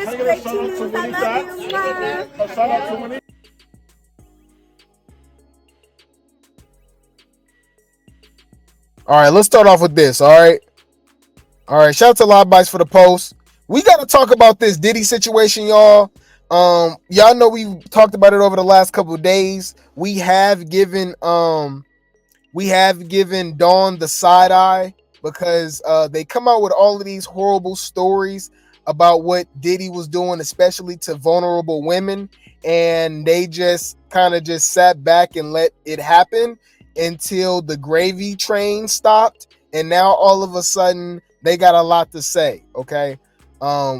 All right, let's start off with this. All right. Shout out to Live Bites for the post. We got to talk about this Diddy situation, y'all. Y'all know we talked about it over the last couple of days. We have given Dawn the side eye because they come out with all of these horrible stories about what Diddy was doing, especially to vulnerable women, and they just kind of just sat back and let it happen until the gravy train stopped, and now all of a sudden they got a lot to say. Okay,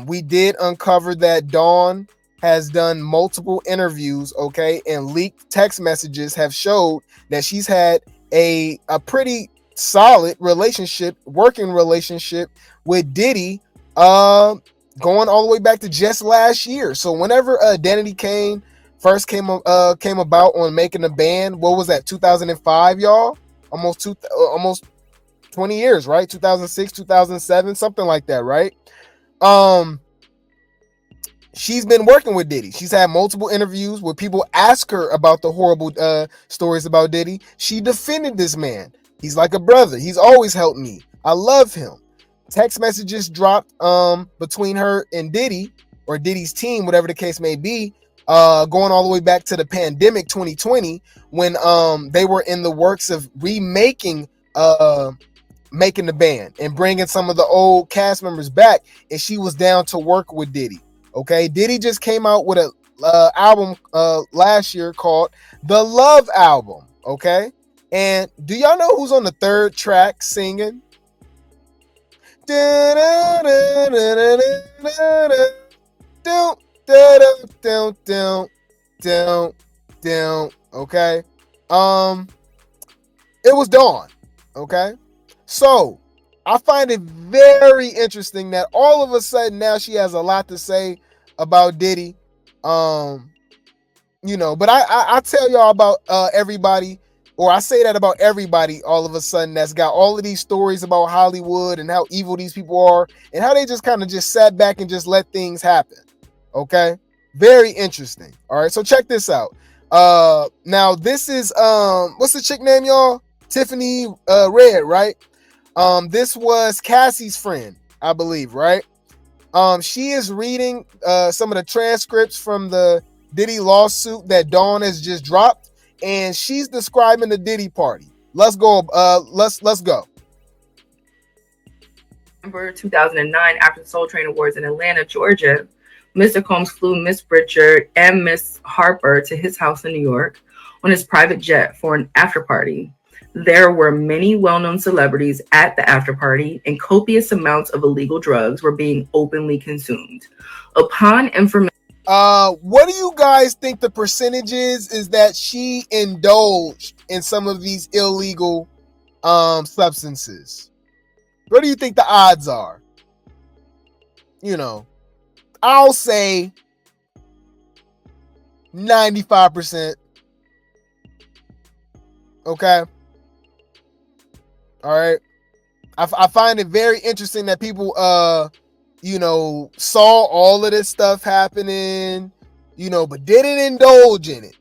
we did uncover that Dawn has done multiple interviews, okay, and leaked text messages have showed that she's had a pretty solid working relationship with Diddy, going all the way back to just last year. So whenever Identity first came about on making the band, what was that, 2005, y'all? Almost 20 years, right? 2006, 2007, something like that, right? She's been working with Diddy. She's had multiple interviews where people ask her about the horrible stories about Diddy. She defended this man. He's like a brother. He's always helped me. I love him. Text messages dropped between her and Diddy, or Diddy's team, whatever the case may be, going all the way back to the pandemic 2020, when they were in the works of remaking making the band and bringing some of the old cast members back, and she was down to work with Diddy. Okay, Diddy just came out with a album last year called The Love Album. Okay, and do y'all know who's on the third track singing? Okay, it was Dawn. Okay, so I find it very interesting that all of a sudden now she has a lot to say about Diddy. But I tell y'all about everybody, or I say that about everybody all of a sudden that's got all of these stories about Hollywood and how evil these people are and how they just kind of just sat back and just let things happen. Okay? Very interesting. All right, so check this out. Now this is what's the chick name, y'all? Tiffany Red, right? This was Cassie's friend, I believe, right? She is reading some of the transcripts from the Diddy lawsuit that Dawn has just dropped, and she's describing the Diddy party. Let's go. Let's go. November 2009, after the Soul Train Awards in Atlanta, Georgia, Mr. Combs flew Miss Pritchard and Miss Harper to his house in New York on his private jet for an after party. There were many well-known celebrities at the after party, and copious amounts of illegal drugs were being openly consumed. Upon information, what do you guys think the percentage is that she indulged in some of these illegal substances? What do you think the odds are? I'll say 95%. Okay. All right. I find it very interesting that people, saw all of this stuff happening, but didn't indulge in it.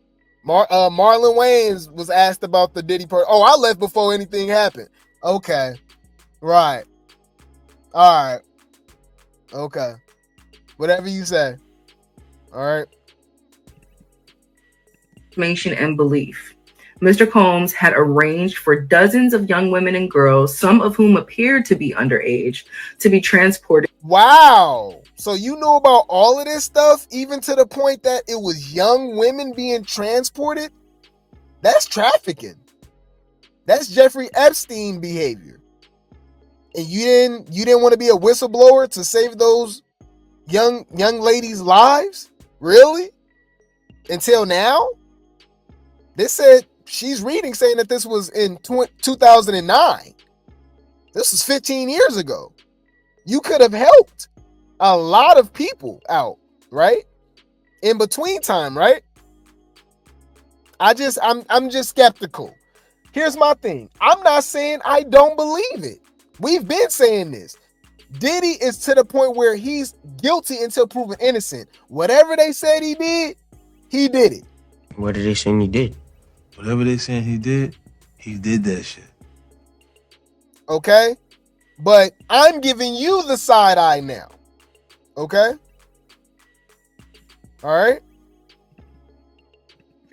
Marlon Wayans was asked about the Diddy part. Oh, I left before anything happened. Okay. Right. All right. Okay. Whatever you say. All right. Information and belief. Mr. Combs had arranged for dozens of young women and girls, some of whom appeared to be underage, to be transported. Wow. So you know about all of this stuff, even to the point that it was young women being transported? That's trafficking. That's Jeffrey Epstein behavior. And you didn't want to be a whistleblower to save those young ladies' lives? Really? Until now? They said she's reading saying that this was in 2009. This was 15 years ago. You could have helped a lot of people out, right? In between time, right? I'm just skeptical. Here's my thing. I'm not saying I don't believe it. We've been saying this. Diddy is to the point where he's guilty until proven innocent. Whatever they said he did it. What are they saying he did? Whatever they saying he did that shit. Okay? But I'm giving you the side eye now. Okay? All right?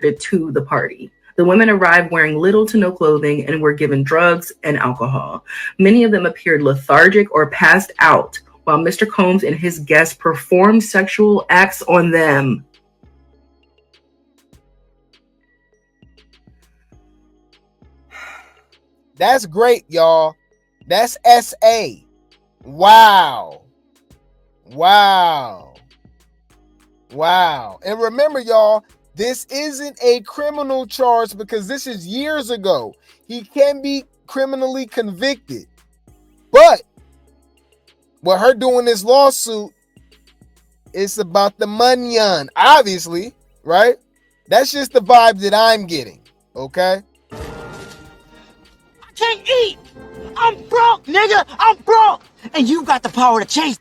To the party. The women arrived wearing little to no clothing and were given drugs and alcohol. Many of them appeared lethargic or passed out while Mr. Combs and his guests performed sexual acts on them. That's great, y'all. That's SA. Wow. And remember, y'all, this isn't a criminal charge because this is years ago. He can be criminally convicted. But with her doing this lawsuit, it's about the money, obviously, right? That's just the vibe that I'm getting, okay? I can't eat. I'm broke, nigga. I'm broke. And you got the power to change.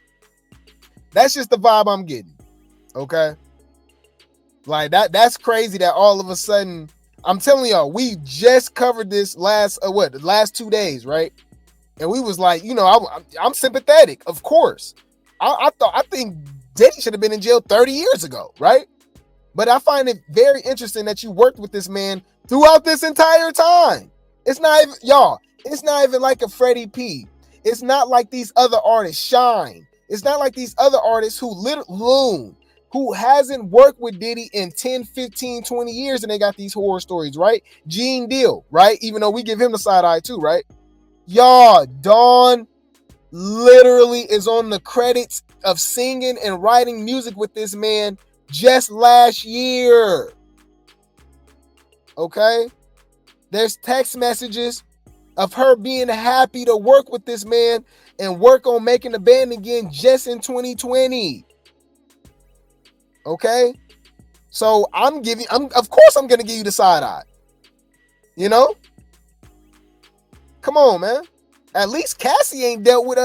That's just the vibe I'm getting, okay? Like that's crazy that all of a sudden, I'm telling y'all, we just covered this the last 2 days, right? And we was like, I'm sympathetic, of course. I think Diddy should have been in jail 30 years ago, right? But I find it very interesting that you worked with this man throughout this entire time. It's not even like a Freddie P. It's not like these other artists, Shine. It's not like these other artists who hasn't worked with Diddy in 10, 15, 20 years and they got these horror stories, right? Gene Deal, right? Even though we give him the side eye too, right? Y'all, Dawn literally is on the credits of singing and writing music with this man just last year. Okay? There's text messages of her being happy to work with this man and work on making the band again just in 2020. Okay? So of course I'm gonna give you the side eye. Come on, man. At least Cassie ain't dealt with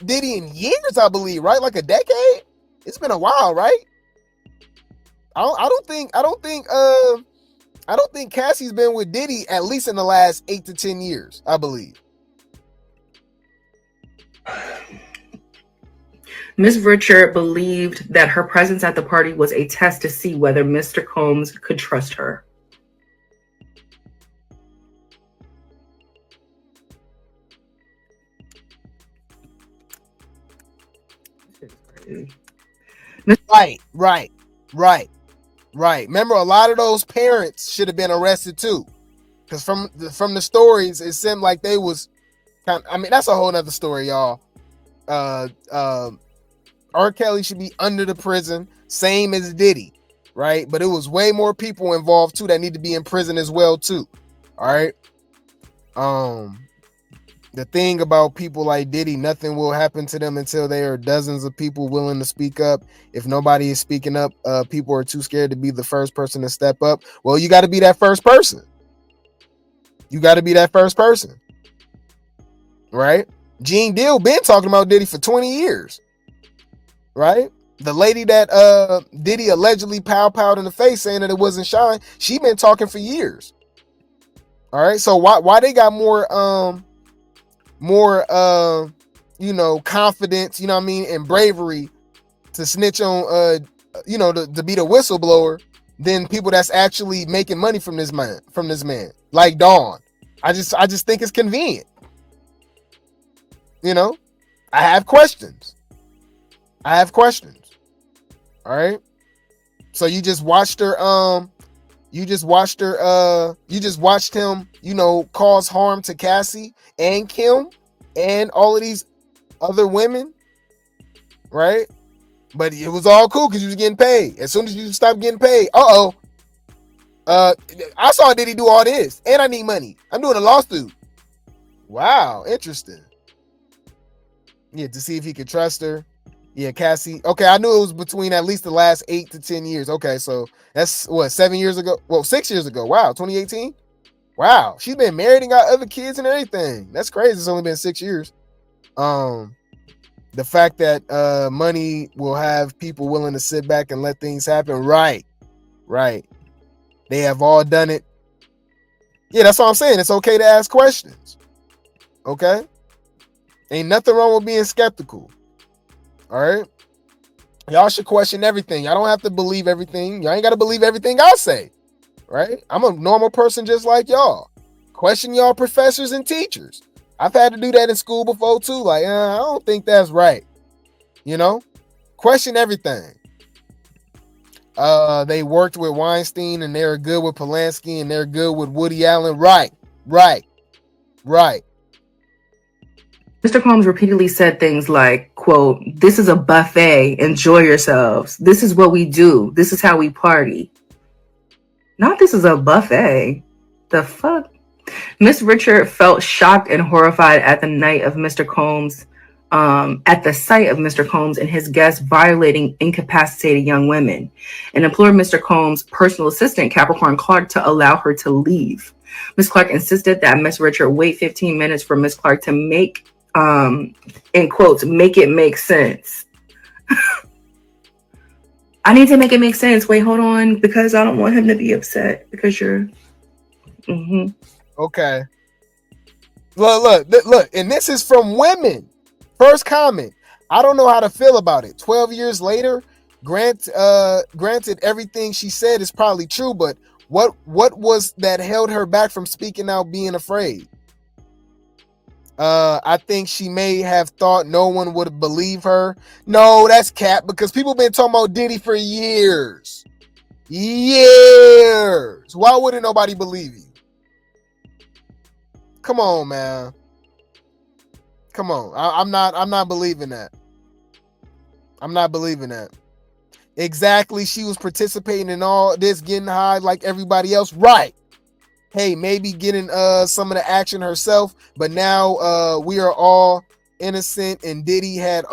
Diddy in years, I believe, right? Like a decade. It's been a while, right? I don't think Cassie's been with Diddy at least in the last 8 to 10 years, I believe. Ms. Richard believed that her presence at the party was a test to see whether Mr. Combs could trust her. Right. Remember, a lot of those parents should have been arrested too, because from the stories, it seemed like they was that's a whole nother story, y'all. R. Kelly should be under the prison, same as Diddy, right? But it was way more people involved too that need to be in prison as well too. All right. The thing about people like Diddy, nothing will happen to them until there are dozens of people willing to speak up. If nobody is speaking up, people are too scared to be the first person to step up. Well, you got to be that first person. Right? Gene Deal been talking about Diddy for 20 years. Right? The lady that Diddy allegedly powed in the face saying that it wasn't Shine, she been talking for years. All right? So why they got more confidence, and bravery to snitch on to be the whistleblower than people that's actually making money from this man, like Dawn. I just think it's convenient. I have questions. All right. So you just watched her you just watched him, cause harm to Cassie and Kim and all of these other women, right? But it was all cool because you was getting paid. As soon as you stopped getting paid, I saw Diddy do all this, and I need money. I'm doing a lawsuit. Wow, interesting. Yeah, to see if he could trust her. Yeah, Cassie. Okay, I knew it was between at least the last 8 to 10 years. Okay, so that's what, 7 years ago? Well, 6 years ago. Wow, 2018. Wow, she's been married and got other kids and everything. That's crazy. It's only been 6 years. The fact that money will have people willing to sit back and let things happen. Right. They have all done it. Yeah, that's what I'm saying. It's okay to ask questions. Okay? Ain't nothing wrong with being skeptical. All right? Y'all should question everything. Y'all don't have to believe everything. Y'all ain't got to believe everything I say. Right? I'm a normal person just like y'all. Question y'all professors and teachers. I've had to do that in school before too. Like, I don't think that's right. You know? Question everything. They worked with Weinstein and they're good with Polanski and they're good with Woody Allen. Right. Mr. Combs repeatedly said things like, quote, "This is a buffet. Enjoy yourselves. This is what we do. This is how we party." Not this is a buffet. The fuck? Miss Richard felt shocked and horrified at the sight of Mr. Combs and his guests violating incapacitated young women, and implored Mr. Combs' personal assistant, Capricorn Clark, to allow her to leave. Miss Clark insisted that Miss Richard wait 15 minutes for Miss Clark to make, in quotes, make it make sense. I need to make it make sense. Wait, hold on, because I don't want him to be upset because you're... Okay. Look, and this is from women. First comment. I don't know how to feel about it. 12 years later, granted everything she said is probably true, but what was that held her back from speaking out, being afraid? I think she may have thought no one would believe her. No, that's cap, because people been talking about Diddy for years. Why wouldn't nobody believe you? Come on, man. Come on. I'm not believing that. I'm not believing that. Exactly. She was participating in all this, getting high like everybody else. Right. Hey, maybe getting some of the action herself, but now we are all innocent, and Diddy had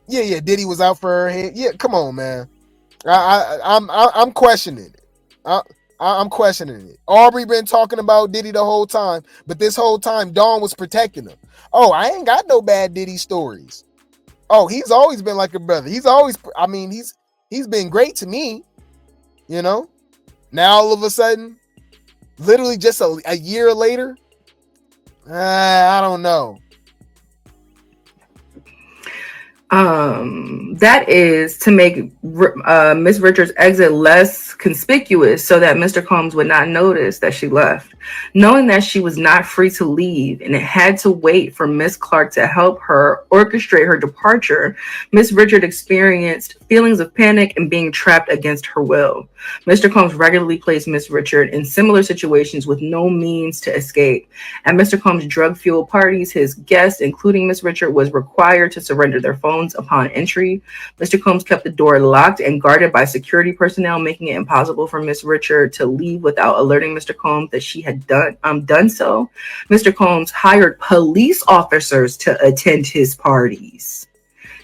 Diddy was out for her head. Yeah, come on, man. I'm questioning it. I'm questioning it. Aubrey been talking about Diddy the whole time, but this whole time Dawn was protecting him. Oh, I ain't got no bad Diddy stories. Oh, he's always been like a brother. He's been great to me, you know. Now all of a sudden, literally just a year later, I don't know. That is to make Miss Richards' exit less conspicuous so that Mr. Combs would not notice that she left. Knowing that she was not free to leave and it had to wait for Miss Clark to help her orchestrate her departure, Miss Richards experienced feelings of panic and being trapped against her will. Mr. Combs regularly placed Miss Richards in similar situations with no means to escape. At Mr. Combs' drug-fueled parties, his guests, including Miss Richards, was required to surrender their phones upon entry. Mr. Combs kept the door locked and guarded by security personnel, making it impossible for Miss Richards to leave without alerting Mr. Combs that she had done so. Mr. Combs hired police officers to attend his parties,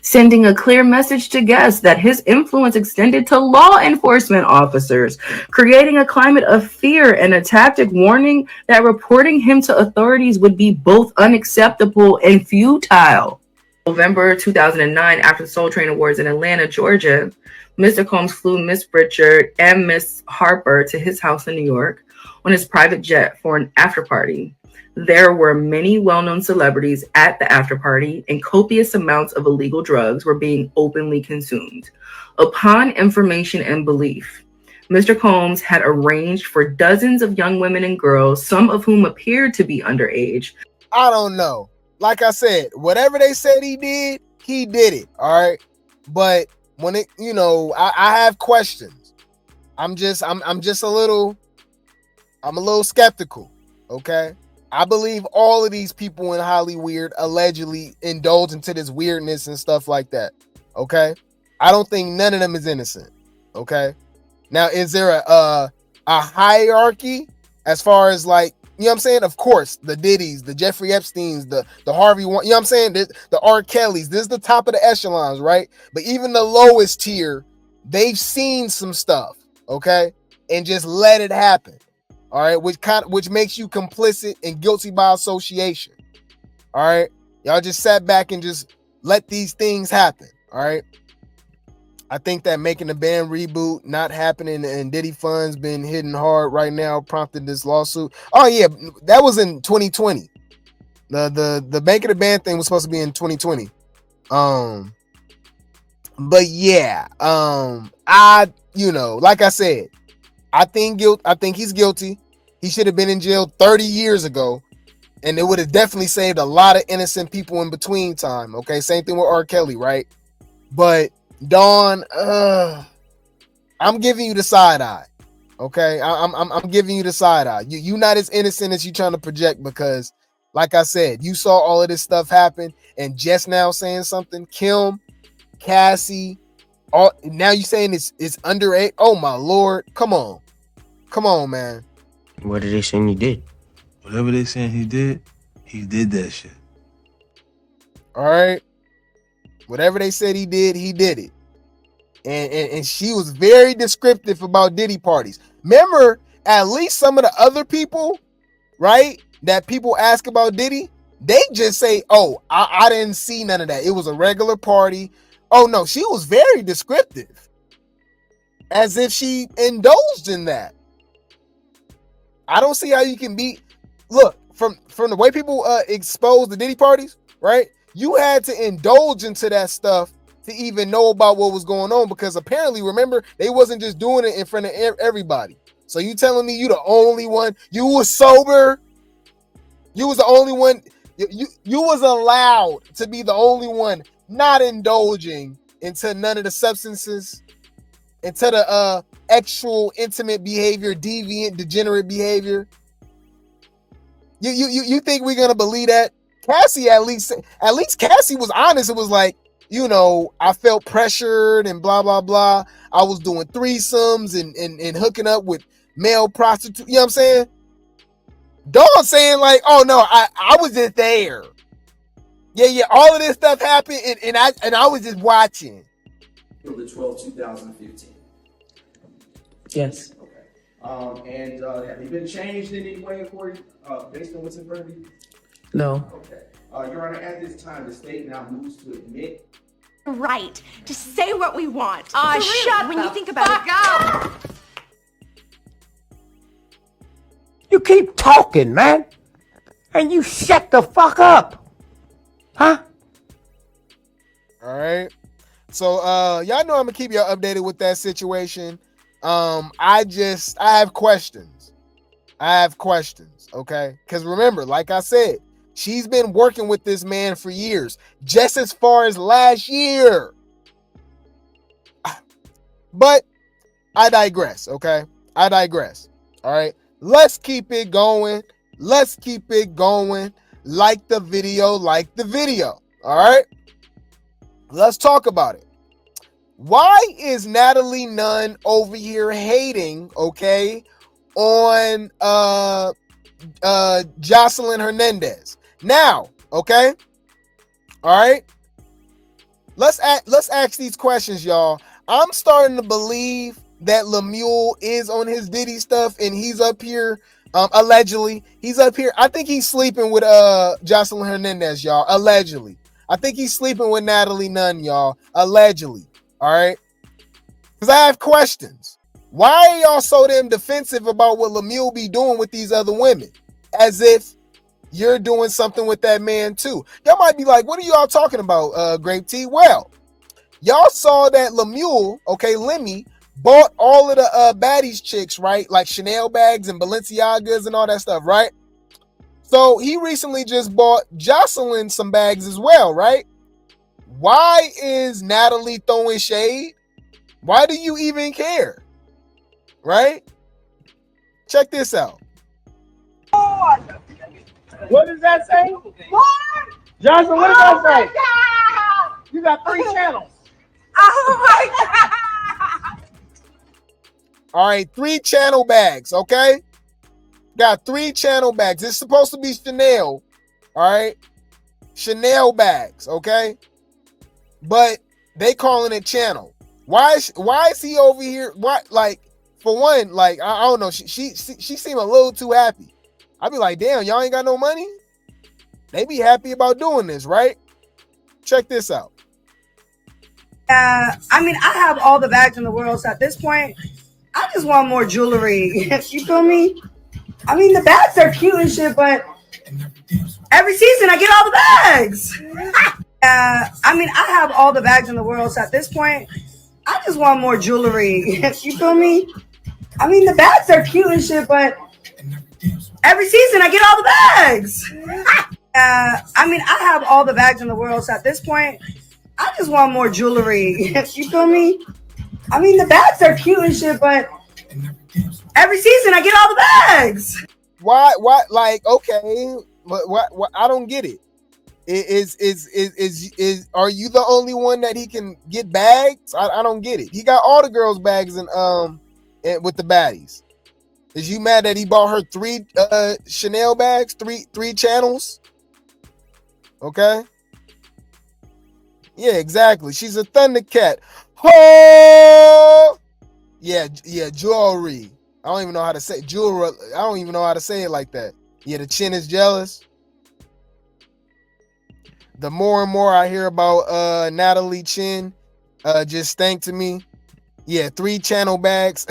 sending a clear message to guests that his influence extended to law enforcement officers, creating a climate of fear and a tactic warning that reporting him to authorities would be both unacceptable and futile. November 2009, after the Soul Train Awards in Atlanta, Georgia, Mr. Combs flew Miss Richard and Miss Harper to his house in New York on his private jet for an after party. There were many well-known celebrities at the after party, and copious amounts of illegal drugs were being openly consumed. Upon information and belief, Mr. Combs had arranged for dozens of young women and girls, some of whom appeared to be underage. I don't know. Like I said, whatever they said he did it. All right. But when it, I have questions. I'm a little skeptical. Okay. I believe all of these people in Hollywood allegedly indulge into this weirdness and stuff like that. Okay. I don't think none of them is innocent. Okay. Now, is there a hierarchy as far as like, you know what I'm saying? Of course, the Diddys, the Jeffrey Epsteins, the Harvey, you know what I'm saying? The R. Kellys, this is the top of the echelons, right? But even the lowest tier, they've seen some stuff, okay? And just let it happen, all right? Which makes you complicit and guilty by association, all right? Y'all just sat back and just let these things happen. All right. I think that making the band reboot not happening and Diddy funds been hitting hard right now prompted this lawsuit. Oh yeah, that was in 2020. The making the band thing was supposed to be in 2020. But yeah, I like I said, I think he's guilty. He should have been in jail 30 years ago, and it would have definitely saved a lot of innocent people in between time. Okay, same thing with R. Kelly, right? But Dawn, I'm giving you the side eye. Okay, I'm giving you the side eye. You not as innocent as you trying to project, because, like I said, you saw all of this stuff happen, and just now saying something, Kim, Cassie, now you saying it's underage. Oh my lord, come on, man. What are they saying he did? Whatever they saying he did that shit. All right. Whatever they said he did it. And she was very descriptive about Diddy parties. Remember, at least some of the other people, right, that people ask about Diddy, they just say, oh, I didn't see none of that. It was a regular party. Oh, no, she was very descriptive. As if she indulged in that. I don't see how you can be... Look, from the way people expose the Diddy parties, right? You had to indulge into that stuff to even know about what was going on, because apparently, remember, they wasn't just doing it in front of everybody. So you telling me you the only one? You was sober? You was the only one? You was allowed to be the only one not indulging into none of the substances, into the actual intimate behavior, deviant, degenerate behavior? You think we're gonna believe that? Cassie, at least Cassie was honest. It was like, I felt pressured and blah blah blah. I was doing threesomes and hooking up with male prostitutes. You know what I'm saying? Dawn saying like, oh no, I was just there. Yeah, all of this stuff happened and I was just watching. The 12th, 2015. Yes. Okay. And have you been changed in any way according based on what's in front of you? No. Okay. Your Honor, at this time, the state now moves to admit. Right. Just say what we want. Shut when the you think about fuck it. up. You keep talking, man. And you shut the fuck up. Huh? All right. So y'all know I'm gonna keep y'all updated with that situation. I have questions. Okay? Because remember, like I said, she's been working with this man for years, just as far as last year. But I digress, okay? All right? Let's keep it going. Like the video. All right? Let's talk about it. Why is Natalie Nunn over here hating, okay, on Joseline Hernandez? Now, okay? All right? Let's ask these questions, y'all. I'm starting to believe that Lemuel is on his Diddy stuff and he's up here, allegedly. He's up here. I think he's sleeping with Joseline Hernandez, y'all. Allegedly. I think he's sleeping with Natalie Nunn, y'all. Allegedly. All right? Because I have questions. Why are y'all so damn defensive about what Lemuel be doing with these other women? As if you're doing something with that man too. Y'all might be like, what are y'all talking about, Grape T? Well, y'all saw that Lemuel, okay, Lemmy, bought all of the Baddies chicks, right? Like Chanel bags and Balenciagas and all that stuff, right? So he recently just bought Joseline some bags as well, right? Why is Natalie throwing shade? Why do you even care? Right? Check this out. What does that say? What? Johnson, what does that say? God. You got 3 channels. Oh my God. All right, 3 channel bags, okay? Got 3 channel bags. It's supposed to be Chanel, all right? Chanel bags, okay? But they calling it channel. Why is he over here? Why, like, for one, like, I don't know. She seemed a little too happy. I'd be like, damn, y'all ain't got no money? They be happy about doing this, right? Check this out. I mean, I have all the bags in the world, so at this point, I just want more jewelry. You feel me? I mean, the bags are cute and shit, but every season I get all the bags. I mean, I have all the bags in the world, so at this point, I just want more jewelry. You feel me? I mean, the bags are cute and shit, but every season I get all the bags. I mean, I have all the bags in the world, so at this point, I just want more jewelry. You feel me? I mean, the bags are cute and shit, but every season I get all the bags. Why? Like, okay, what? I don't get it. Are you the only one that he can get bags? I don't get it. He got all the girls' bags and with the baddies. Is you mad that he bought her 3 Chanel bags, three channels? Okay. Yeah, exactly. She's a Thundercat. Oh, yeah, jewelry. I don't even know how to say jewelry. I don't even know how to say it like that. Yeah, the chin is jealous. The more and more I hear about Natalie Chin, just stank to me. Yeah, 3 channel bags.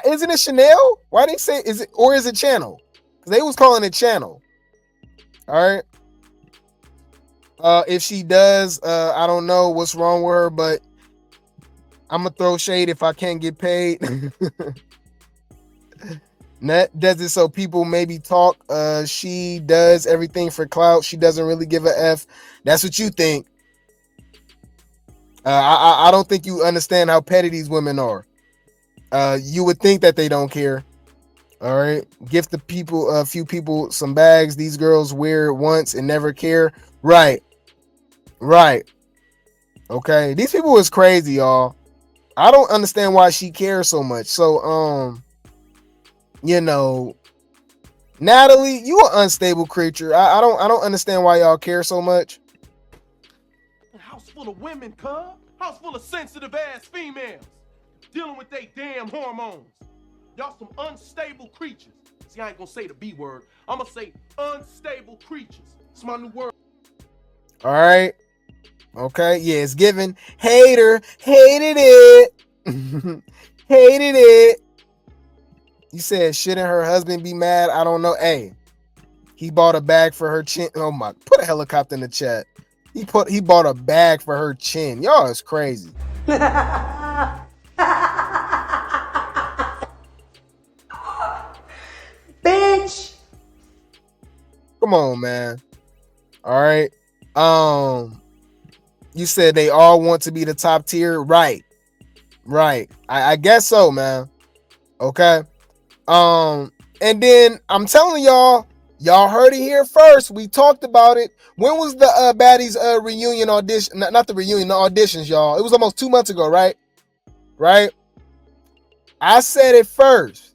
Isn't it Chanel? Why they say is it or is it channel? Because they was calling it channel. All right. If she does, I don't know what's wrong with her, but I'm gonna throw shade if I can't get paid. Net does it so people maybe talk. She does everything for clout. She doesn't really give a F. That's what you think. I don't think you understand how petty these women are. You would think that they don't care. All right, gift the people, a few people, some bags. These girls wear it once and never care. Right. Okay, these people is crazy, y'all. I don't understand why she cares so much. So, you know, Natalie, you an unstable creature. I don't understand why y'all care so much. A house full of women, cuz. House full of sensitive ass females dealing with they damn hormones. Y'all some unstable creatures. See, I ain't gonna say the B word. I'm gonna say unstable creatures. It's my new word. All right. Okay. Yeah, it's given. Hated it. Hated it. You said, shouldn't her husband be mad? I don't know. Hey, he bought a bag for her chin. Oh my, put a helicopter in the chat. He bought a bag for her chin. Y'all is crazy. Bitch. Come on, man. All right. You said they all want to be the top tier. Right. I guess so, man. Okay. And then I'm telling y'all heard it here first. We talked about it. When was the Baddies reunion audition? Not the reunion, the auditions, y'all. It was almost 2 months ago, right? I said it first.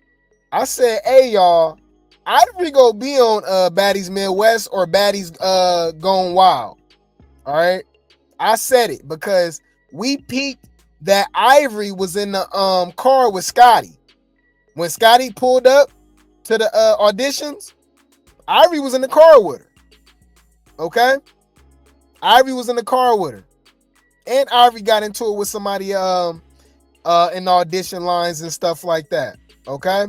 I said, hey, y'all, Ivory go be on Baddies Midwest or Baddies Gone Wild. All right. I said it because we peeked that Ivory was in the car with Scotty. When Scotty pulled up to the auditions, Ivory was in the car with her. Okay? Ivory was in the car with her. And Ivory got into it with somebody in the audition lines and stuff like that. Okay?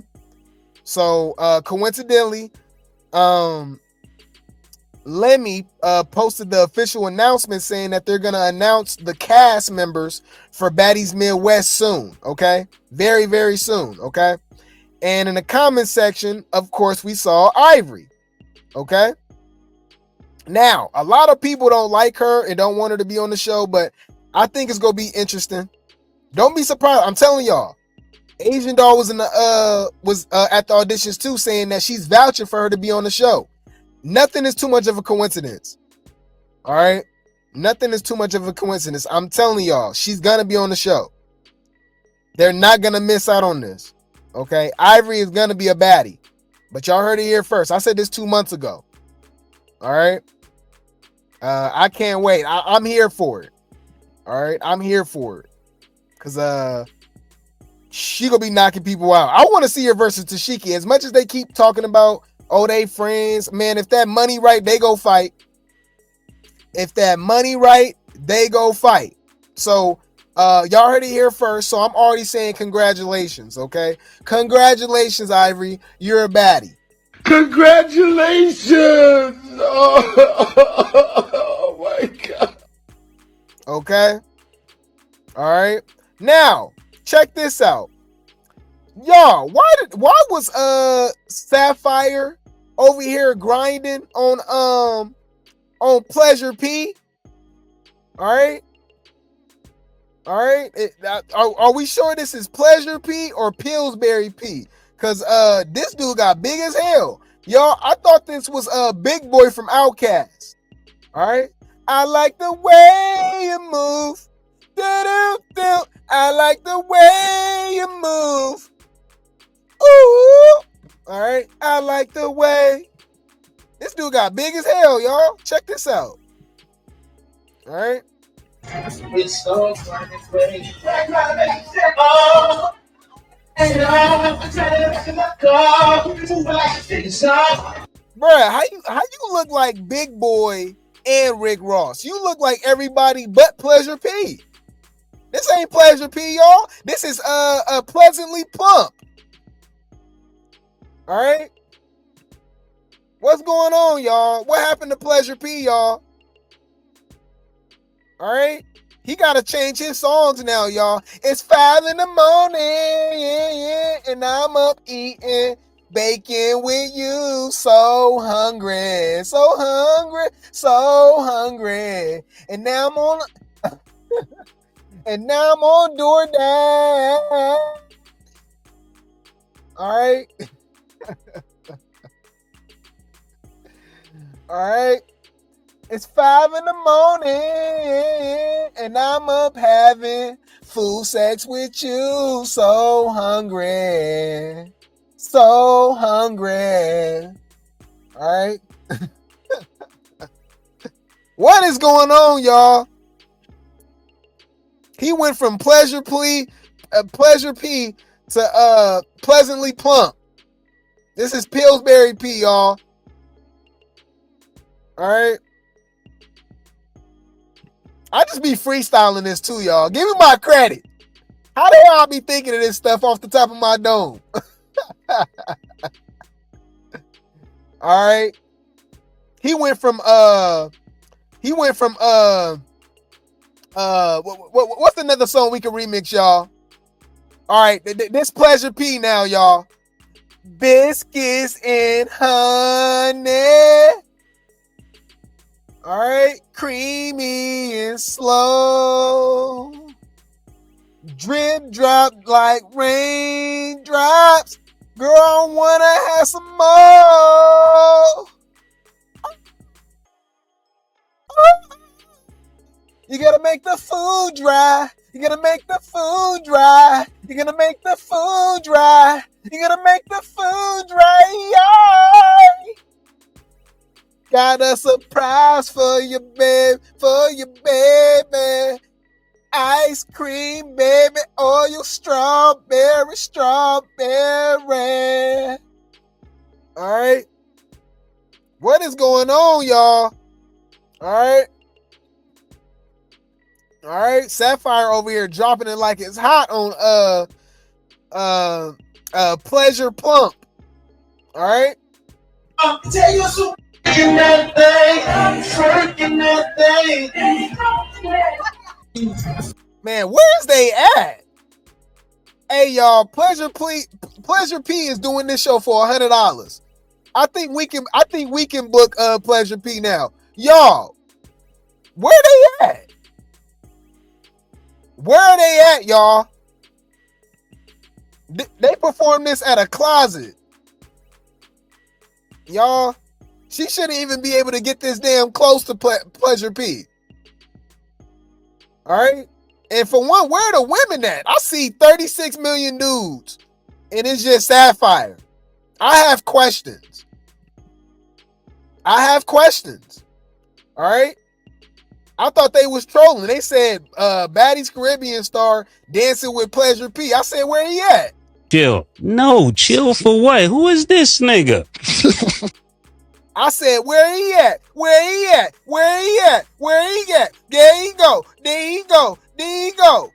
So coincidentally, Lemmy posted the official announcement saying that they're gonna announce the cast members for Baddies Midwest soon. Okay, very, very soon. Okay, and in the comment section, of course, we saw Ivory. Okay, now a lot of people don't like her and don't want her to be on the show, but I think it's gonna be interesting. Don't be surprised. I'm telling y'all, Asian Doll was in the at the auditions too, saying that she's vouching for her to be on the show. Nothing is too much of a coincidence. All right. Nothing is too much of a coincidence. I'm telling y'all, she's going to be on the show. They're not going to miss out on this. Okay. Ivory is going to be a baddie, but y'all heard it here first. I said this 2 months ago. All right. I can't wait. I'm here for it. All right. I'm here for it. Cause, she gonna be knocking people out. I want to see her versus Tesehki. As much as they keep talking about, Oh, they friends. Man, if that money right, they go fight. If that money right, they go fight. So y'all heard it here first. So I'm already saying congratulations, okay? Congratulations, Ivory. You're a baddie. Congratulations! Oh my God. Okay? All right. Now, check this out. Y'all, why was Sapphire over here grinding on Pleasure P? All right. Are we sure this is Pleasure P or Pillsbury P? Cause this dude got big as hell. Y'all, I thought this was Big Boy from Outkast. All right. I like the way you move. Do-do-do. I like the way you move. Ooh. All right. I like the way. This dude got big as hell, y'all. Check this out. All right. It's so funny. Oh. Bruh, how you look like Big Boy and Rick Ross? You look like everybody but Pleasure P. This ain't Pleasure P, y'all. This is Pleasantly Plump. All right. What's going on, y'all? What happened to Pleasure P, y'all? All right. He got to change his songs now, y'all. It's 5 a.m, and I'm up eating bacon with you. So hungry, so hungry, so hungry. And now I'm on, DoorDash. All right. All right. It's 5 a.m, and I'm up having food sex with you. So hungry. So hungry. All right. What is going on, y'all? He went from Pleasure P to Pleasantly Plump. This is Pillsbury P, y'all. All right. I just be freestyling this too, y'all. Give me my credit. How the hell I be thinking of this stuff off the top of my dome? All right. He went from what's another song we can remix, y'all? All right, this Pleasure P now, y'all. Biscuits and honey. All right, creamy and slow. Drip drop like raindrops. Girl, I wanna have some more. You gotta make the food dry. You gotta make the food dry. You gotta make the food dry. You gotta make the food dry. Yeah. Got a surprise for you, babe, baby. Ice cream, baby, or your strawberry. All right. What is going on, y'all? All right. Sapphire over here dropping it like it's hot on Pleasure Plump. All right. Tell you so. That thing. Man, where's they at? Hey, y'all, Pleasure P is doing this show for $100. I think we can book Pleasure P now. Y'all, where they at? Where are they at, y'all? They performed this at a closet. Y'all, she shouldn't even be able to get this damn close to Pleasure P. All right? And for one, where are the women at? I see 36 million dudes, and it's just Sapphire. I have questions. All right? I thought they was trolling. They said Baddies Caribbean star dancing with Pleasure P. I said, where he at? Chill. No, chill for what? Who is this nigga? I said, where he at? Where he at? Where he at? Where he at? There he go. There he go. There he go.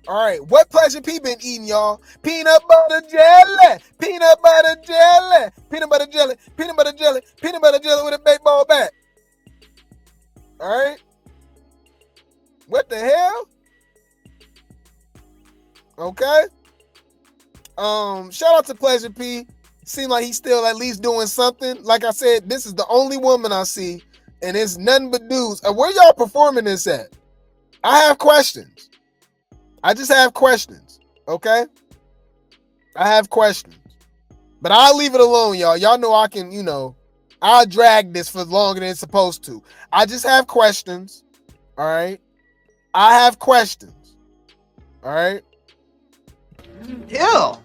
All right, what Pleasure P been eating, y'all? Peanut butter jelly. Peanut butter jelly. Peanut butter jelly. Peanut butter jelly. Peanut butter jelly with a baseball bat. All right. What the hell? Okay. Shout out to Pleasure P. Seem like he's still at least doing something. Like I said, this is the only woman I see, and it's nothing but dudes. Where y'all performing this at? I have questions. I just have questions. Okay? I have questions. But I'll leave it alone, y'all. Y'all know I can, I'll drag this for longer than it's supposed to. I just have questions. All right? I have questions. All right? Ew.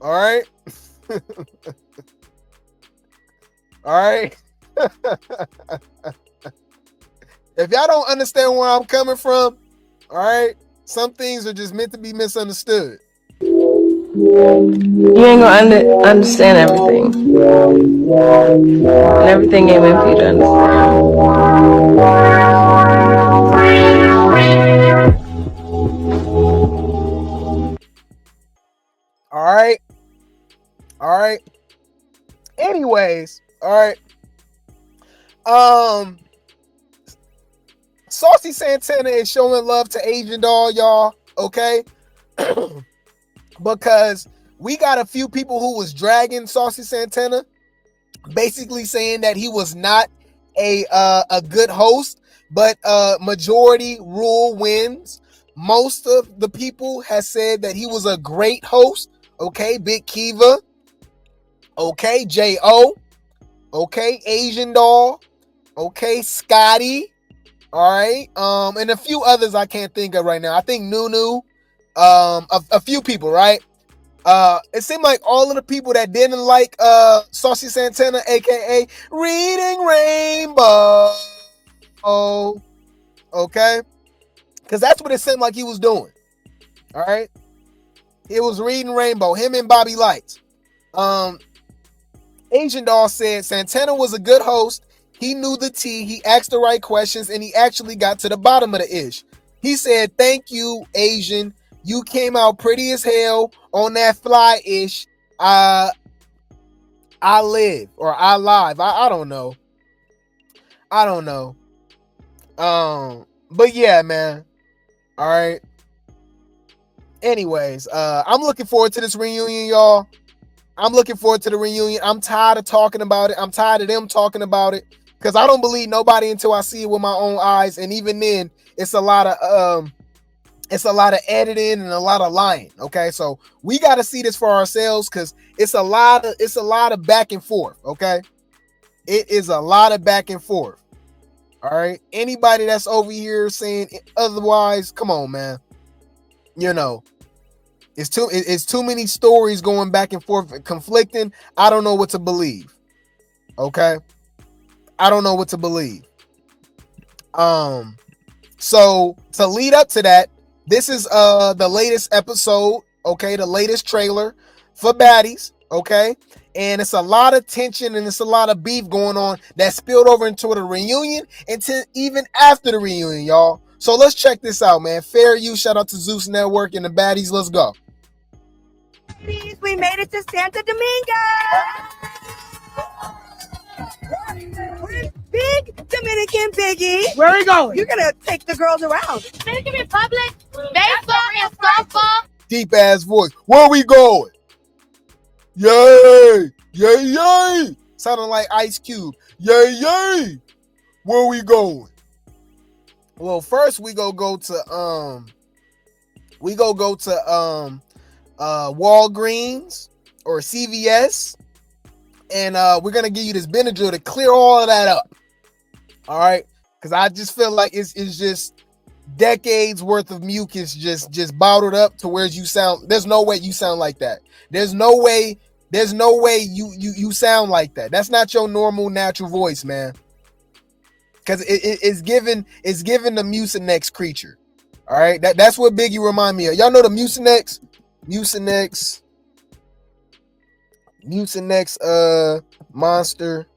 All right? All right? If y'all don't understand where I'm coming from, all right, some things are just meant to be misunderstood. You ain't gonna understand everything. And everything ain't meant for you to understand. All right. All right. Anyways, all right. Saucy Santana is showing love to Asian Doll, y'all. Okay. Because we got a few people who was dragging Saucy Santana, basically saying that he was not a good host, but majority rule wins. Most of the people has said that he was a great host. Okay, Big Keva. Okay, J.O. Okay, Asian Doll. Okay, Scotty. All right, and a few others I can't think of right now. I think Nunu, a few people, right? It seemed like all of the people that didn't like Saucy Santana, aka Reading Rainbow, okay, because that's what it seemed like he was doing. All right, it was Reading Rainbow, him and Bobby Lights. Asian Doll said Santana was a good host. He knew the tea. He asked the right questions, and he actually got to the bottom of the ish. He said, "Thank you, Asian. You came out pretty as hell on that fly ish. I live or I live. I don't know. I don't know. But yeah, man. All right. Anyways, I'm looking forward to this reunion, y'all. I'm looking forward to the reunion. I'm tired of talking about it. I'm tired of them talking about it. Because I don't believe nobody until I see it with my own eyes. And even then, it's a lot of editing and a lot of lying. Okay, so we got to see this for ourselves because it's a lot of back and forth. Okay, it is a lot of back and forth. All right, anybody that's over here saying otherwise, come on, man. It's too many stories going back and forth, conflicting. I don't know what to believe. Okay. I don't know what to believe. So to lead up to that, this is the latest episode, okay, the latest trailer for Baddies, okay, and it's a lot of tension and it's a lot of beef going on that spilled over into the reunion and to even after the reunion, y'all. So let's check this out, man. Fair use, shout out to Zeus Network and the Baddies. Let's go. We made it to Santo Domingo. We're big Dominican Biggie. Where are we going? You're gonna take the girls around. Dominican Republic, baseball and softball. Deep ass voice. Where are we going? Yay! Yay! Yay! Sounding like Ice Cube. Yay! Yay! Where are we going? Well, first we go to Walgreens or CVS. And we're gonna give you this Benadryl to clear all of that up. All right, because I just feel like it's just decades worth of mucus just bottled up to where you sound. There's no way you sound like that. There's no way you sound like that. That's not your normal natural voice, man. Because it's given the Mucinex creature. All right, that's what Biggie remind me of. Y'all know the Mucinex. Mucinex, monster.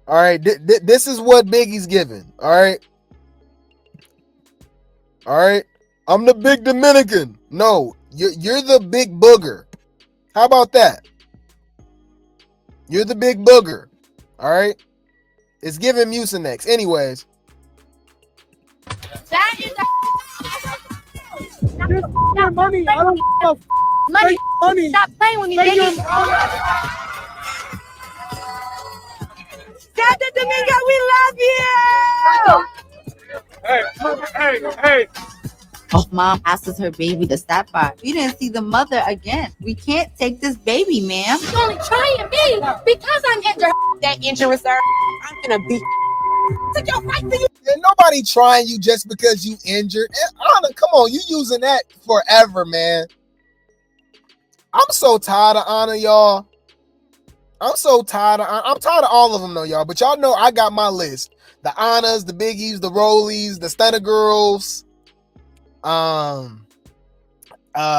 All right, this is what Biggie's giving. All right. I'm the big Dominican. No, you're the big booger. How about that? You're the big booger. All right. It's giving Mucinex. Anyways. That is money. I don't know. money. Stop playing with me, baby. Captain Domingo, we love you. Hey. Oh, mom asks her baby to stop by. We didn't see the mother again. We can't take this baby, ma'am. You're only trying me because I'm injured. That injury, sir. I'm gonna beat. Took your fight for you. And nobody trying you just because you injured. And Ahna, come on, you using that forever, man. I'm so tired of Ahna, y'all. I'm tired of all of them, though, y'all. But y'all know I got my list. The Ahnas, the Biggies, the Rollies, the Stunner Girls.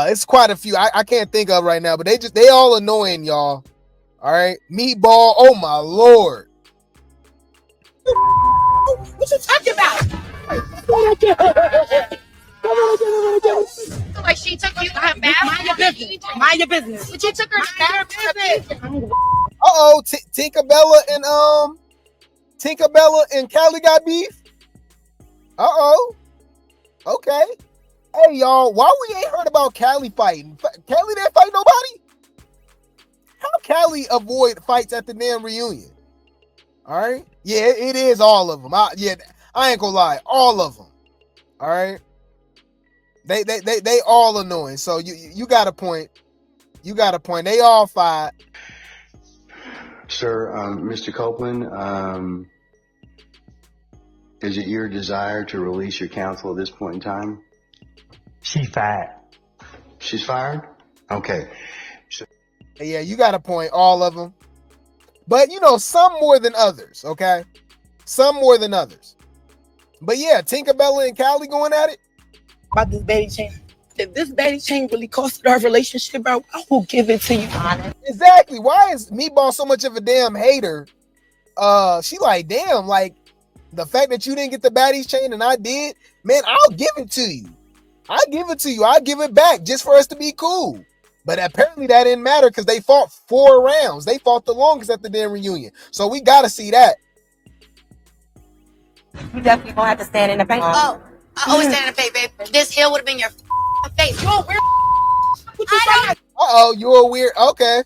It's quite a few. I can't think of right now, but they all annoying, y'all. All right, Meatball. Oh my lord. What you talking about? Like she took you to her bathroom. Mind your business. But you took her to the bathroom. Tinkerbella and Callie got beef. Okay. Hey y'all, why we ain't heard about Callie fighting? Callie didn't fight nobody? How Callie avoid fights at the damn reunion? All right. Yeah, it is all of them. I ain't gonna lie, all of them. All right. They all annoying. So you got a point. They all fight. Sir, Mr. Copeland, is it your desire to release your counsel at this point in time? She's fired. She's fired? Okay. Yeah, you got a point, all of them. But, some more than others, okay? Some more than others. But, yeah, Tinkerbella and Callie going at it. About this baby chain. If this baby chain really costed our relationship, bro, I will give it to you, Ahna. Exactly. Why is Meatball so much of a damn hater? She like, damn, like, the fact that you didn't get the Baddies chain and I did, man, I'll give it to you. I'll give it back just for us to be cool. But apparently that didn't matter because they fought 4 rounds. They fought the longest at the damn reunion. So we got to see that. You definitely gonna have to stand in the paint. Oh, I always stand in the paint, babe. This hill would have been your face. You're weird. You're weird. Okay.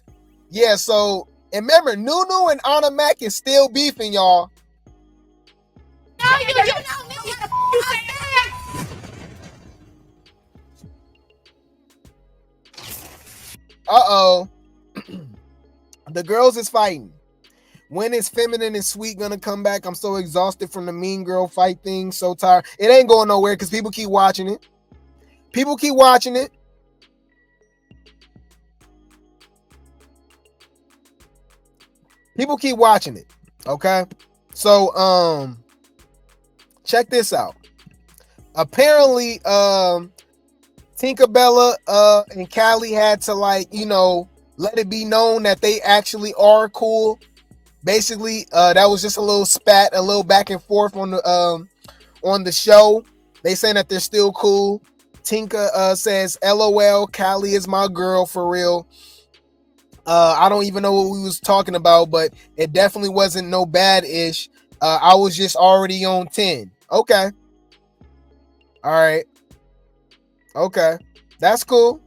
Yeah, so, and remember, Nunu and Ahna Mac is still beefing, y'all. No, you know me. The girls is fighting. When is Feminine and Sweet gonna come back? I'm so exhausted from the mean girl fight thing. So tired. It ain't going nowhere because people keep watching it. Okay. So check this out. Apparently Tinkerbella and Callie had to let it be known that they actually are cool. Basically, that was just a little spat, a little back and forth on the show. They saying that they're still cool. Tinka says, LOL, Callie is my girl for real. I don't even know what we was talking about, but it definitely wasn't no bad-ish. I was just already on 10. Okay. All right. Okay. That's cool.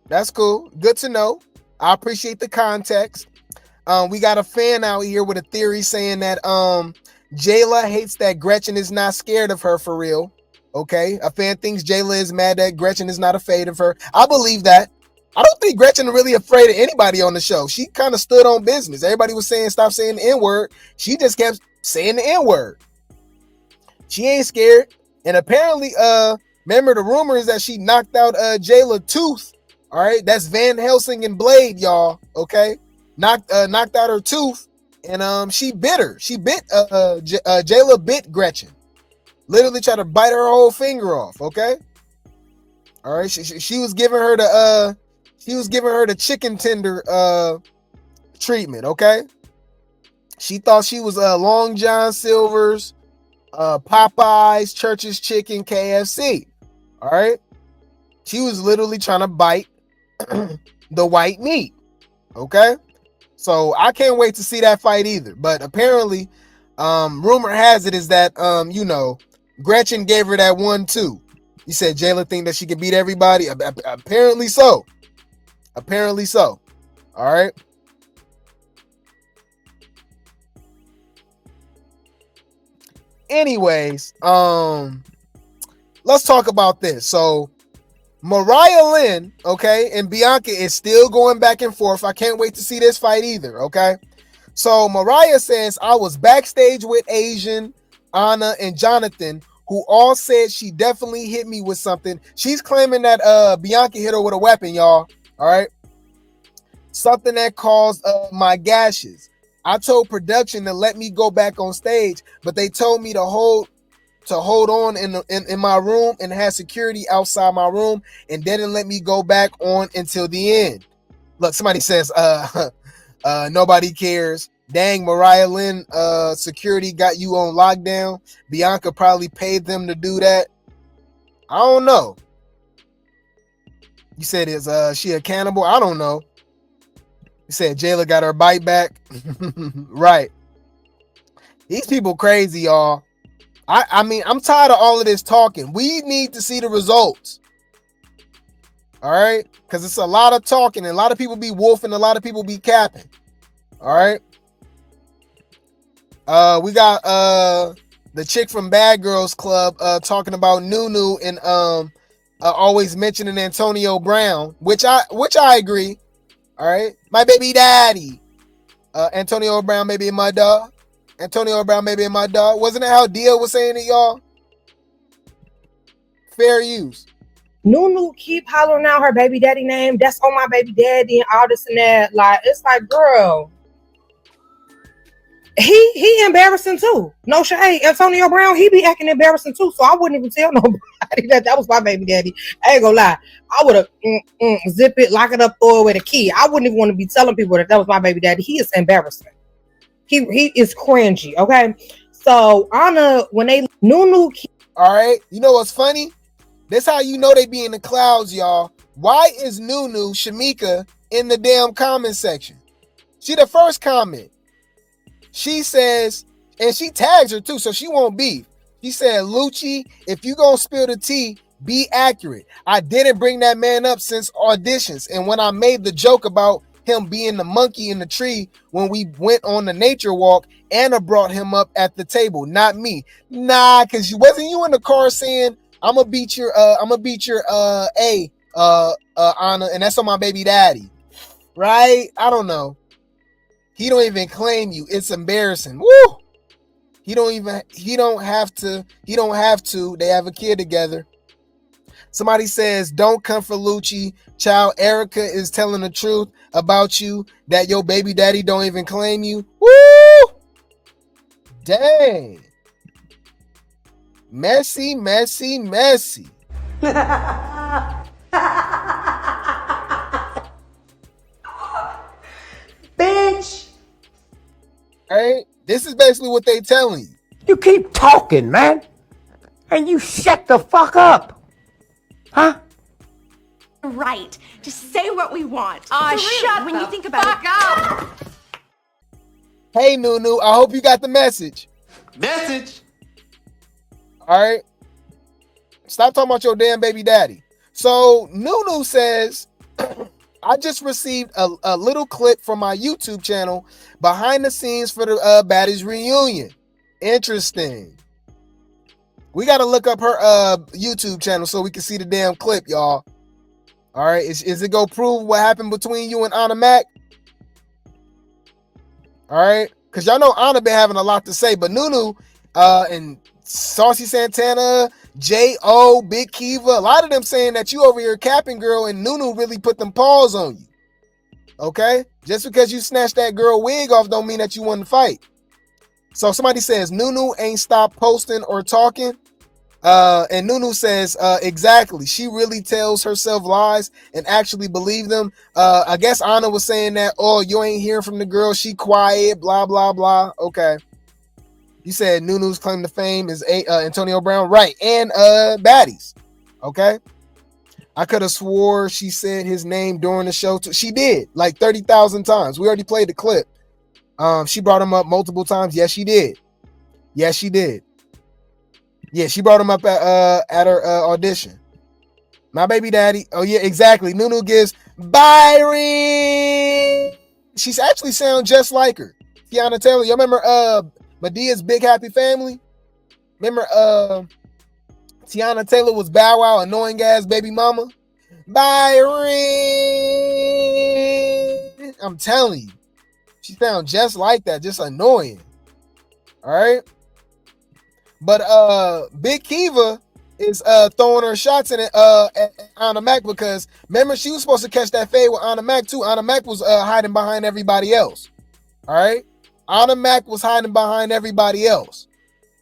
Good to know. I appreciate the context. We got a fan out here with a theory saying that Jayla hates that Gretchen is not scared of her for real. Okay. A fan thinks Jayla is mad that Gretchen is not afraid of her. I believe that. I don't think Gretchen is really afraid of anybody on the show. She kind of stood on business. Everybody was saying stop saying the N-word. She just kept saying the N-word. She ain't scared. And apparently, remember the rumor is that she knocked out Jayla tooth. All right, that's Van Helsing and Blade, y'all. Okay, knocked out her tooth, and she bit her. She bit Jayla bit Gretchen. Literally tried to bite her whole finger off. Okay, All right, she was giving her the chicken tender treatment. Okay, she thought she was Long John Silver's, Popeyes, Church's Chicken, KFC. All right, she was literally trying to bite the white meat. Okay, so I can't wait to see that fight either. But apparently, rumor has it is that Gretchen gave her that 1-2. You said Jayla think that she can beat everybody. Apparently so. Apparently so. All right. Anyways, let's talk about this. So Mariah Lynn, okay, and Bianca is still going back and forth. I can't wait to see this fight either, okay? So Mariah says, I was backstage with Asian, Anna, and Jonathan, who all said she definitely hit me with something. She's claiming that Bianca hit her with a weapon, y'all. All right. Something that caused my gashes. I told production to let me go back on stage, but they told me to hold on in my room and had security outside my room and didn't let me go back on until the end. Look, somebody says nobody cares. Dang, Mariah Lynn, security got you on lockdown. Bianca probably paid them to do that. I don't know. You said, is she a cannibal? I don't know. You said Jayla got her bite back. Right. These people crazy, y'all. I mean, I'm tired of all of this talking. We need to see the results. All right? Because it's a lot of talking. And a lot of people be wolfing. A lot of people be capping. All right? We got the chick from Bad Girls Club talking about Nunu and always mentioning Antonio Brown, which I agree. All right, my baby daddy, Antonio Brown, maybe in my dog. Antonio Brown, maybe in my dog. Wasn't that how Dio was saying it, y'all? Fair use. Nunu keep hollering out her baby daddy name. That's on my baby daddy and all this and that. Like, it's like, girl. He embarrassing too. No shade. Antonio Brown, he be acting embarrassing too. So I wouldn't even tell nobody that was my baby daddy. I ain't gonna lie. I would have zip it, lock it up, throw it with a key. I wouldn't even want to be telling people that was my baby daddy. He is embarrassing. He is cringy. Okay. So Anna, when they Nunu. All right. You know what's funny? That's how you know they be in the clouds, y'all. Why is Nunu Shamika in the damn comment section? She the first comment. She says, and she tags her too, so she won't beef. She said, Lucci, if you gonna spill the tea, be accurate. I didn't bring that man up since auditions. And when I made the joke about him being the monkey in the tree when we went on the nature walk, Anna brought him up at the table, not me. Nah, because wasn't you in the car saying, I'm gonna beat your Anna, and that's on my baby daddy. Right? I don't know. He don't even claim you. It's embarrassing. Woo! He don't have to. They have a kid together. Somebody says, don't come for Lucci. Child, Erica is telling the truth about you that your baby daddy don't even claim you. Woo! Dang. Messy. Bitch. Right? This is basically what they telling you. You keep talking, man. And you shut the fuck up. Huh? Right. Just say what we want. Shut when you think about it. Hey, Nunu, I hope you got the message. Message. All right. Stop talking about your damn baby daddy. So Nunu says, I just received a little clip from my YouTube channel behind the scenes for the Baddies reunion. Interesting. We got to look up her YouTube channel so we can see the damn clip, y'all. All right. Is it going to prove what happened between you and Ahna Mac? All right. Because y'all know Ahna been having a lot to say, but Nunu and Saucy Santana, J.O., Big Keva, a lot of them saying that you over here capping, girl, and Nunu really put them paws on you. Okay? Just because you snatched that girl wig off don't mean that you won the fight. So somebody says Nunu ain't stopped posting or talking. And Nunu says, exactly. She really tells herself lies and actually believe them. I guess Ahna was saying that, oh, you ain't hearing from the girl. She quiet, blah, blah, blah. Okay. You said Nunu's claim to fame is Antonio Brown. Right. And Baddies. Okay. I could have swore she said his name during the show. She did like 30,000 times. We already played the clip. She brought him up multiple times. Yes, she did. Yes, she did. Yeah, she brought him up at her audition. My baby daddy. Oh yeah, exactly. Nunu gives Byron. She's actually sound just like her. Tiana Taylor. You remember Medea's Big Happy Family? Remember Tiana Taylor was Bow Wow, annoying ass baby mama? Byron. I'm telling you. She sound just like that, just annoying. All right. But Big Keva is throwing her shots in it at Ahna Mac, because remember she was supposed to catch that fade with Ahna Mac too. Ahna Mac was hiding behind everybody else. All right. Ahna Mac was hiding behind everybody else.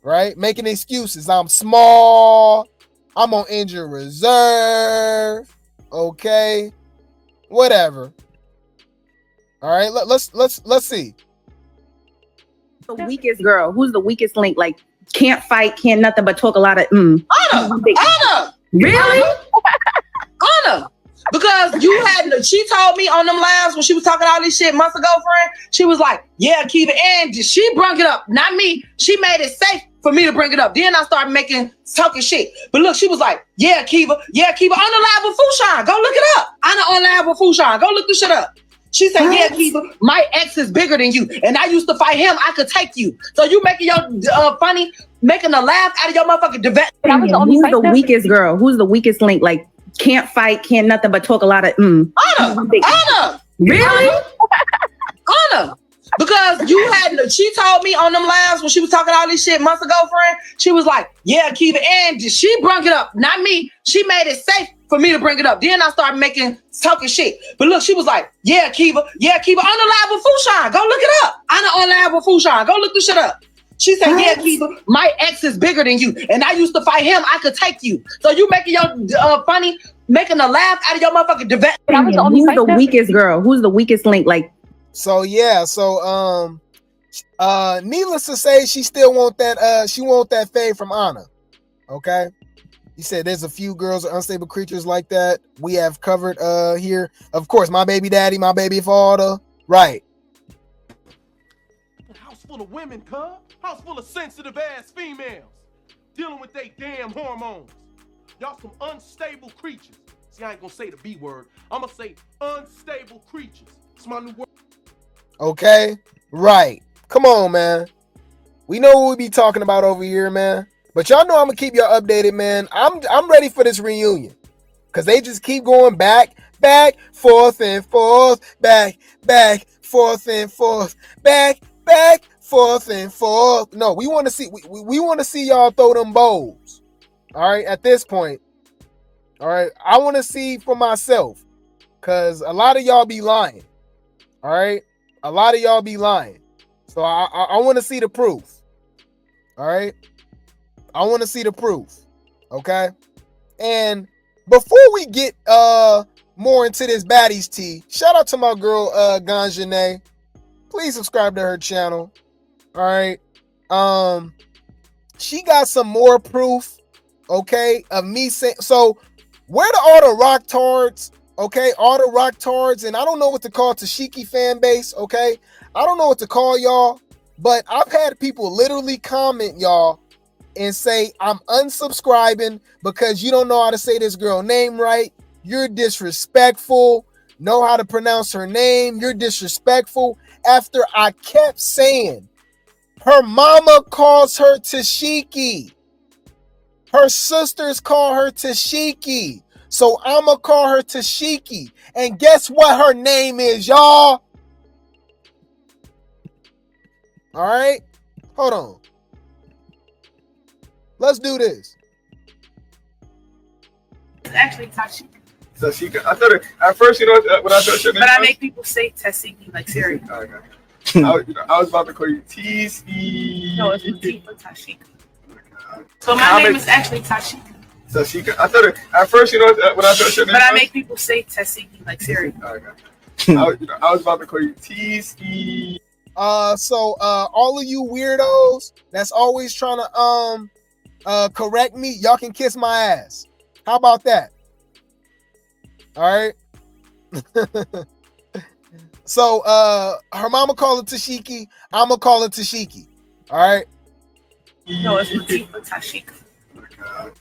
Right? Making excuses. I'm small. I'm on injured reserve. Okay. Whatever. All right. Let's see. The weakest girl. Who's the weakest link? Like, can't fight, can't nothing but talk a lot of Ahna. Really? Ahna. Because she told me on them lives when she was talking all this shit months ago, friend, she was like, yeah, Keva, and she brought it up, not me. She made it safe for me to bring it up. Then I started talking shit. But look, she was like, yeah, Keva, on the live with Fushan. Go look it up. Ahna on live with Fushan. Go look this shit up. She said, yeah, Keva, my ex is bigger than you, and I used to fight him. I could take you. So you making your funny, making a laugh out of your motherfucking development. Who's the weakest girl? Who's the weakest link? Like, can't fight, can't nothing but talk a lot of Ahna. Really? Ahna. Because she told me on them lives when she was talking all this shit months ago, friend, she was like, yeah, Keva, and she brought it up, not me. She made it safe for me to bring it up. Then I started talking shit. But look, she was like, yeah, Keva, on the live with Fushan. Go look it up. Ahna on live with Fushan. Go look this shit up. She said, yeah, Keva, my ex is bigger than you, and I used to fight him. I could take you. So you making your funny, making a laugh out of your motherfucking development. Who's the weakest girl? Who's the weakest link? Like, so yeah, so needless to say, she still want that fade from Ahna. Okay. He said there's a few girls or unstable creatures like that we have covered here. Of course, my baby daddy, my baby father. Right. House full of women, cuz. House full of sensitive ass females. Dealing with they damn hormones. Y'all some unstable creatures. See, I ain't gonna say the B word. I'm gonna say unstable creatures. It's my new word. Okay. Right. Come on, man. We know what we be talking about over here, man. But y'all know I'm gonna keep y'all updated, man. I'm ready for this reunion, cause they just keep going back, forth and forth, back, forth and forth, back, forth and forth. No, we want to see we want to see y'all throw them bowls. All right, at this point. All right, I want to see for myself, cause a lot of y'all be lying. All right, a lot of y'all be lying. So I want to see the proof. All right. I want to see the proof. Okay. And before we get more into this Baddies tea, shout out to my girl Ganjane. Please subscribe to her channel. All right. She got some more proof, okay, of me saying, so where do all the rock tards, okay, all the rock tards, and I don't know what to call Tesehki fan base, okay? I don't know what to call y'all, but I've had people literally comment y'all and say, I'm unsubscribing because you don't know how to say this girl name right. You're disrespectful. Know how to pronounce her name. You're disrespectful. After I kept saying, her mama calls her Tesehki. Her sisters call her Tesehki. So I'ma call her Tesehki. And guess what her name is, y'all? All right. Hold on. Let's do this. It's actually Tasehki. Tesehki. I thought it, at first, you know, when I thought your name But I was? make people say Tesehki, like serious. Okay. I was about to call you T-C. No, it's T for Tasehki. So my name is actually Tashika. Tashika. I thought at first, when I thought your name. But I make people say Tesehki like Siri. I was about to call you T-Ski. So all of you weirdos that's always trying to correct me, y'all can kiss my ass. How about that? All right. So her mama call it Tesehki, I'ma call it Tesehki. All right. No, it's Latifah Tashika.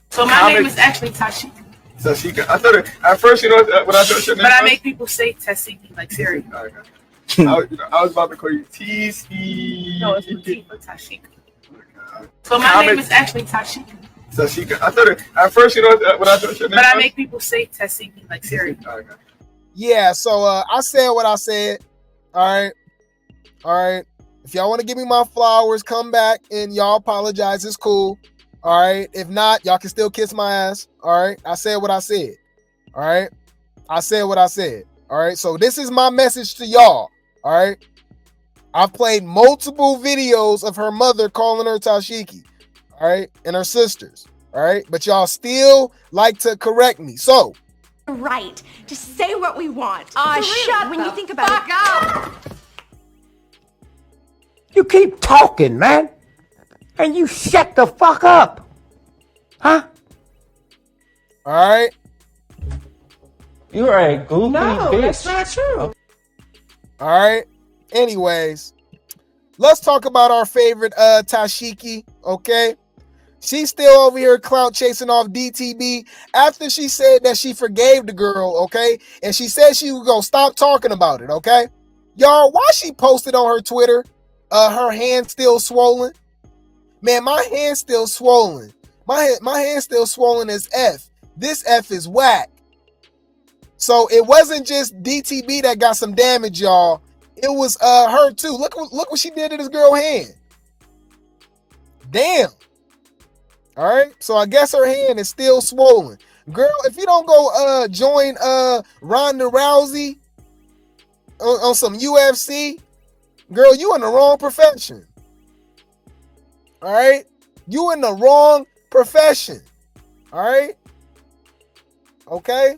So my name is actually Tashika. Tashika. I thought at first, when I thought your name. But I make people say Tesehki like Siri. I was about to call you T-Ski. No, it's Latifah Tashika. So my name is actually Tashika. Tashika. I thought at first, when I thought your name. But I make people say Tesehki like Siri. Yeah, so I said what I said. All right. If y'all want to give me my flowers, come back and y'all apologize. It's cool. All right. If not, y'all can still kiss my ass. All right. I said what I said. All right. I said what I said. All right. So this is my message to y'all. All right. I've played multiple videos of her mother calling her Tesehki. All right. And her sisters. All right. But y'all still like to correct me. So. Right. Just say what we want. Shut when the you think about fuck up. You keep talking, man. And you shut the fuck up. Huh? All right. You're a goofy bitch. That's not true. All right. Anyways, let's talk about our favorite Tesehki, okay? She's still over here clout chasing off DTB after she said that she forgave the girl, okay? And she said she was gonna stop talking about it, okay? Y'all, why she posted on her Twitter, her hand still swollen? Man, my hand's still swollen. My hand's still swollen as F. This F is whack. So it wasn't just DTB that got some damage, y'all. It was her too. Look what she did to this girl hand. Damn. All right. So I guess her hand is still swollen. Girl, if you don't go join Ronda Rousey on some UFC, girl, you in the wrong profession. All right? You in the wrong profession. All right? Okay?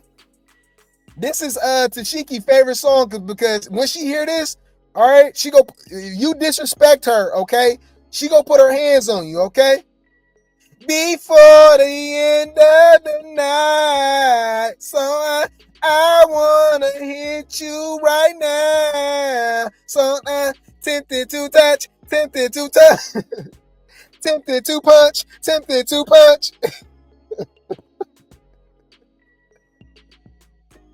This is Tesehki's favorite song because when she hear this, all right, you disrespect her, okay? She go put her hands on you, okay? Before the end of the night, so I wanna hit you right now. So tempted to touch, tempted to touch, tempted to punch, tempted to punch.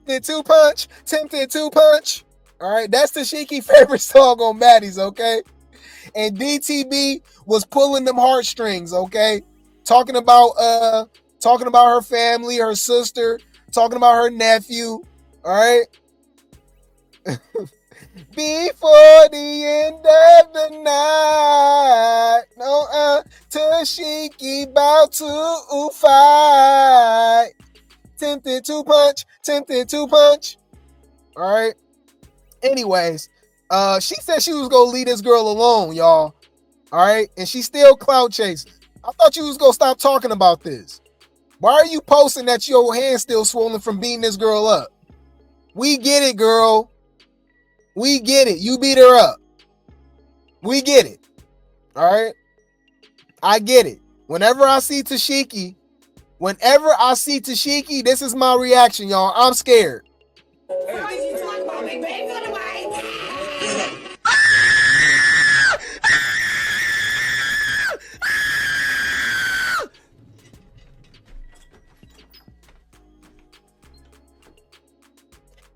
Tempted to punch. All right, that's Tesehki's favorite song on Baddies, okay? And DTB was pulling them heartstrings, okay? Talking about her family, her sister, talking about her nephew, all right? Before the end of the night, Tesehki about to fight. Tempted to punch, tempted to punch. All right. Anyways, she said she was gonna leave this girl alone, y'all. All right, and she's still clout chasing. I thought you was gonna stop talking about this. Why are you posting that your hand's still swollen from beating this girl up? We get it, girl. We get it. You beat her up. We get it. All right. I get it. Whenever I see Tesehki, this is my reaction, y'all. I'm scared.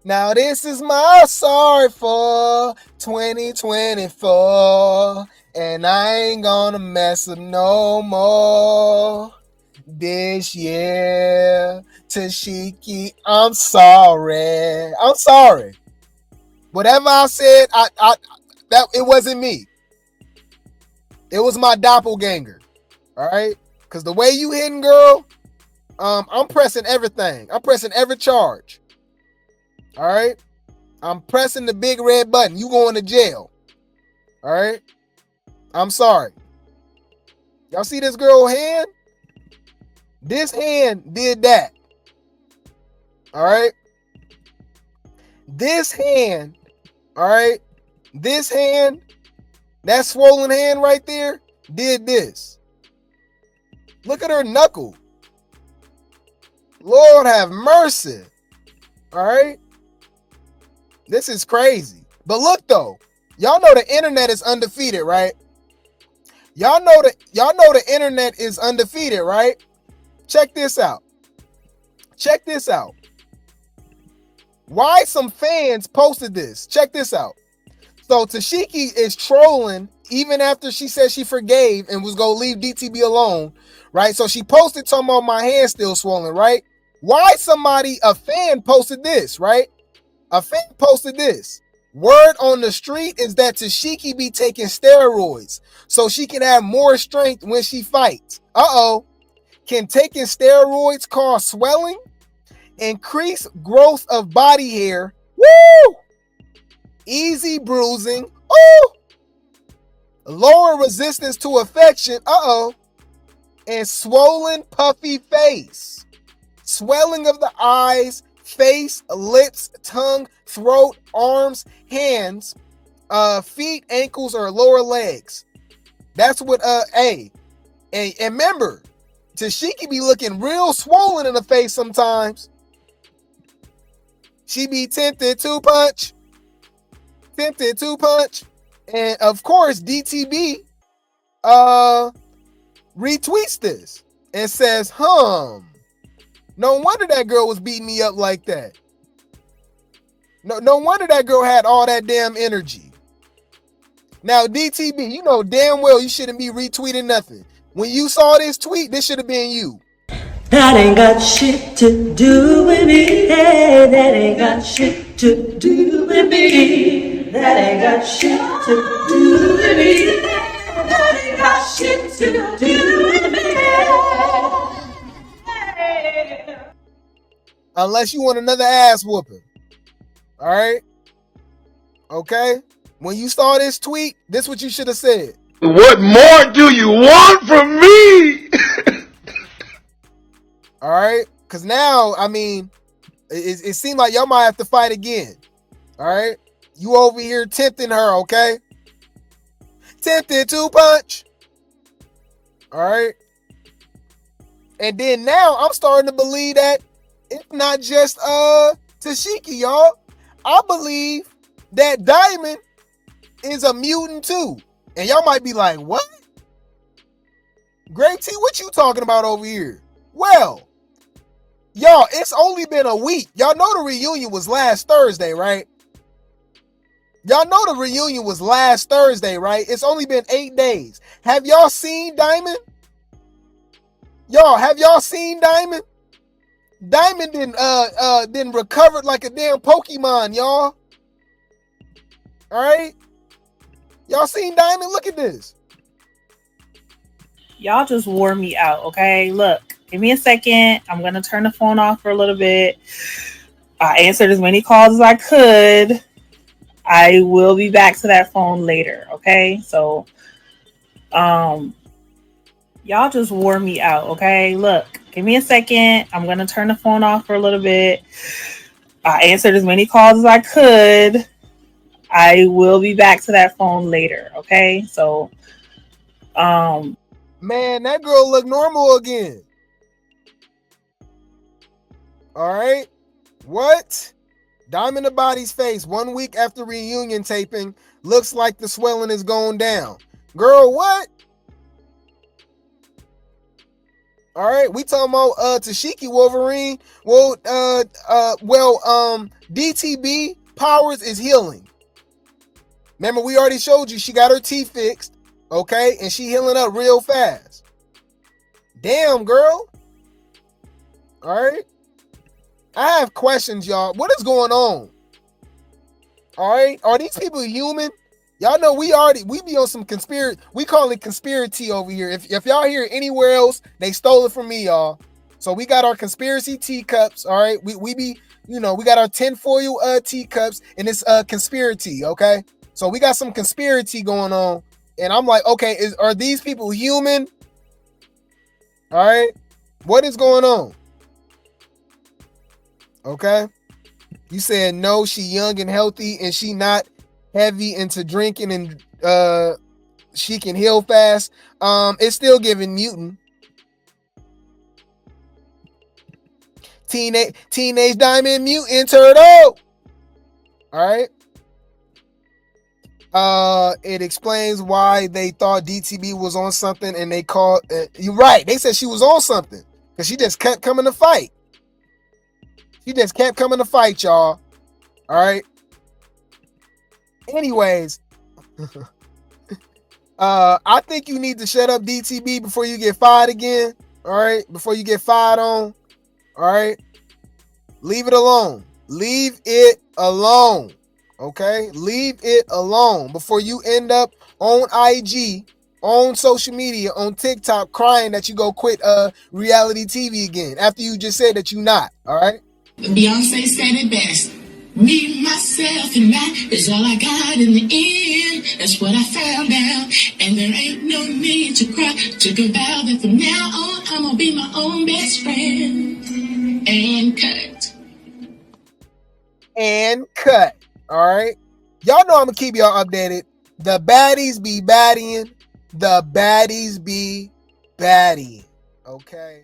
Now this is my sorry for 2024, and I ain't gonna mess up no more this year. Tesehki, I'm sorry. I'm sorry. Whatever I said, that it wasn't me. It was my doppelganger. All right, because the way you hitting, girl, I'm pressing everything. I'm pressing every charge. All right, I'm pressing the big red button. You going to jail. All right, I'm sorry. Y'all see this girl hand? This hand did that. All right. This hand, all right. This hand, that swollen hand right there, did this. Look at her knuckle. Lord have mercy. All right. This is crazy. But look though, y'all know the internet is undefeated, right? Y'all know the internet is undefeated, right? Check this out. Check this out. Why some fans posted this? Check this out. So Tesehki is trolling even after she said she forgave and was gonna leave DTB alone, right? So she posted talking about my hand still swollen, right? Why a fan posted this, right? A fan posted this. Word on the street is that Tesehki be taking steroids so she can have more strength when she fights. Uh-oh. Can taking steroids cause swelling? Increase growth of body hair. Woo! Easy bruising. Ooh! Lower resistance to infection. Uh-oh. And swollen, puffy face. Swelling of the eyes, face, lips, tongue, throat, arms, hands, feet, ankles, or lower legs. That's what and remember, Tesehki be looking real swollen in the face sometimes. She be tempted to punch. Tempted to punch. And of course, DTB retweets this and says, no wonder that girl was beating me up like that. No wonder that girl had all that damn energy. Now, DTB, you know damn well you shouldn't be retweeting nothing. When you saw this tweet, this should have been you. That ain't got shit to do with me. Hey, that ain't got shit to do with me. That ain't got shit to do with me. That ain't got shit to do with me. Unless you want another ass whooping. All right? Okay? When you saw this tweet, this is what you should have said. What more do you want from me? All right? Because now, I mean, it seemed like y'all might have to fight again. All right? You over here tempting her, okay? Tempted to punch. All right? And then now I'm starting to believe that it's not just Tesehki, y'all. I believe that Diamond is a mutant too. And y'all might be like, what? Grape T, what you talking about over here? Well, y'all, it's only been a week. Y'all know the reunion was last Thursday, right? Y'all know the reunion was last Thursday, right? It's only been 8 days. Have y'all seen Diamond? Y'all, have y'all seen Diamond? Diamond didn't recovered like a damn Pokemon, y'all. All right? Y'all seen Diamond? Look at this. Y'all just wore me out, okay? Look, give me a second. I'm going to turn the phone off for a little bit. I answered as many calls as I could. I will be back to that phone later, okay? So, y'all just wore me out, okay? Look, give me a second. I'm going to turn the phone off for a little bit. I answered as many calls as I could. I will be back to that phone later, okay? So, man, that girl look normal again. All right. What? Diamond the Body's face 1 week after reunion taping looks like the swelling is going down. Girl, what? All right, we talking about Tesehki Wolverine. Well, DTB Powers is healing. Remember, we already showed you she got her teeth fixed, okay? And she healing up real fast. Damn, girl. All right. I have questions, y'all. What is going on? All right. Are these people human? Y'all know we be on some conspiracy. We call it conspiracy over here. If y'all hear it anywhere else, they stole it from me, y'all. So we got our conspiracy teacups. All right. We be, we got our tinfoil teacups, and it's conspiracy, okay? So we got some conspiracy going on. And I'm like, okay, are these people human? All right. What is going on? Okay. You said no, she young and healthy and she not heavy into drinking and she can heal fast. It's still giving mutant. Teenage Diamond Mutant Turtle. All right. It explains why they thought DTB was on something and they called. You're right. They said she was on something because she just kept coming to fight. She just kept coming to fight, y'all. All right. Anyways, I think you need to shut up DTB before you get fired again. All right. Before you get fired on. All right. Leave it alone. Leave it alone. Okay. Leave it alone before you end up on IG, on social media, on TikTok, crying that you go quit reality TV again after you just said that you not. All right. Beyonce said it best. Me, myself, and I is all I got in the end. That's what I found out. And there ain't no need to cry. Took a vow that from now on, I'm gonna be my own best friend. And cut. And cut. All right. Y'all know I'm gonna keep y'all updated. The baddies be baddying. The baddies be baddying. Okay.